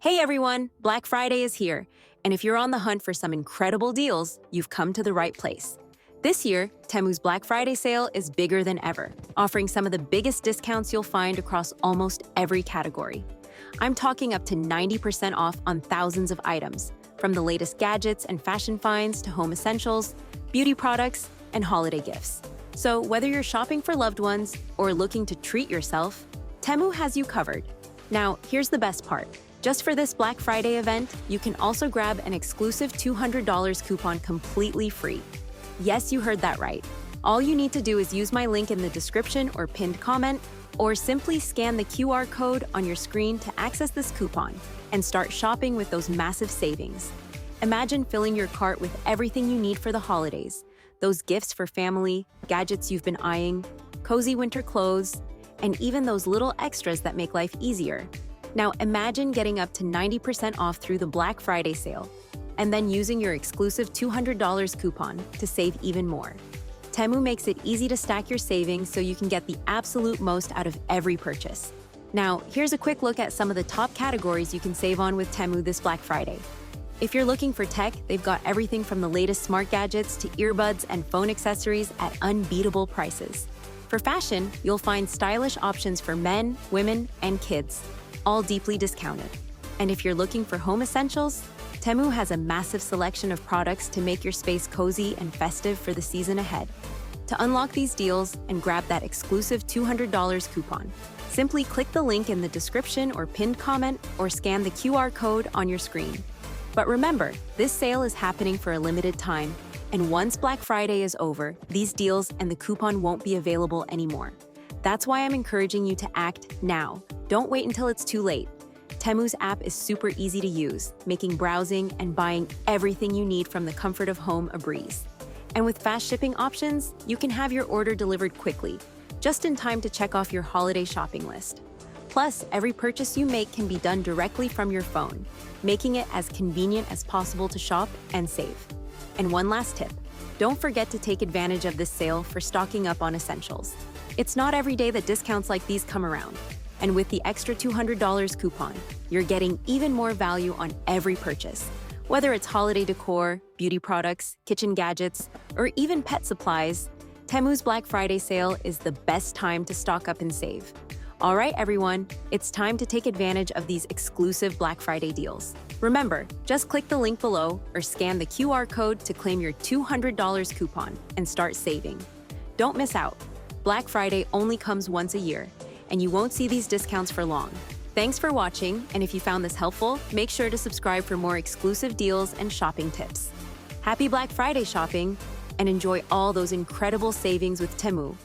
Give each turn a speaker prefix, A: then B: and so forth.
A: Hey everyone, Black Friday is here, and if you're on the hunt for some incredible deals, you've come to the right place. This year, TEMU's Black Friday sale is bigger than ever, offering some of the biggest discounts you'll find across almost every category. I'm talking up to 90% off on thousands of items, from the latest gadgets and fashion finds to home essentials, beauty products, and holiday gifts. So whether you're shopping for loved ones or looking to treat yourself, TEMU has you covered. Now, here's the best part. Just for this Black Friday event, you can also grab an exclusive $200 coupon completely free. Yes, you heard that right. All you need to do is use my link in the description or pinned comment, or simply scan the QR code on your screen to access this coupon and start shopping with those massive savings. Imagine filling your cart with everything you need for the holidays. Those gifts for family, gadgets you've been eyeing, cozy winter clothes, and even those little extras that make life easier. Now imagine getting up to 90% off through the Black Friday sale, and then using your exclusive $200 coupon to save even more. TEMU makes it easy to stack your savings so you can get the absolute most out of every purchase. Now, here's a quick look at some of the top categories you can save on with TEMU this Black Friday. If you're looking for tech, they've got everything from the latest smart gadgets to earbuds and phone accessories at unbeatable prices. For fashion, you'll find stylish options for men, women, and kids, all deeply discounted. And if you're looking for home essentials, TEMU has a massive selection of products to make your space cozy and festive for the season ahead. To unlock these deals and grab that exclusive $200 coupon, simply click the link in the description or pinned comment or scan the QR code on your screen. But remember, this sale is happening for a limited time, and once Black Friday is over, these deals and the coupon won't be available anymore. That's why I'm encouraging you to act now. Don't wait until it's too late. TEMU's app is super easy to use, making browsing and buying everything you need from the comfort of home a breeze. And with fast shipping options, you can have your order delivered quickly, just in time to check off your holiday shopping list. Plus, every purchase you make can be done directly from your phone, making it as convenient as possible to shop and save. And one last tip, don't forget to take advantage of this sale for stocking up on essentials. It's not every day that discounts like these come around. And with the extra $200 coupon, you're getting even more value on every purchase. Whether it's holiday decor, beauty products, kitchen gadgets, or even pet supplies, TEMU's Black Friday sale is the best time to stock up and save. All right, everyone, it's time to take advantage of these exclusive Black Friday deals. Remember, just click the link below or scan the QR code to claim your $200 coupon and start saving. Don't miss out. Black Friday only comes once a year, and you won't see these discounts for long. Thanks for watching, and if you found this helpful, make sure to subscribe for more exclusive deals and shopping tips. Happy Black Friday shopping, and enjoy all those incredible savings with TEMU.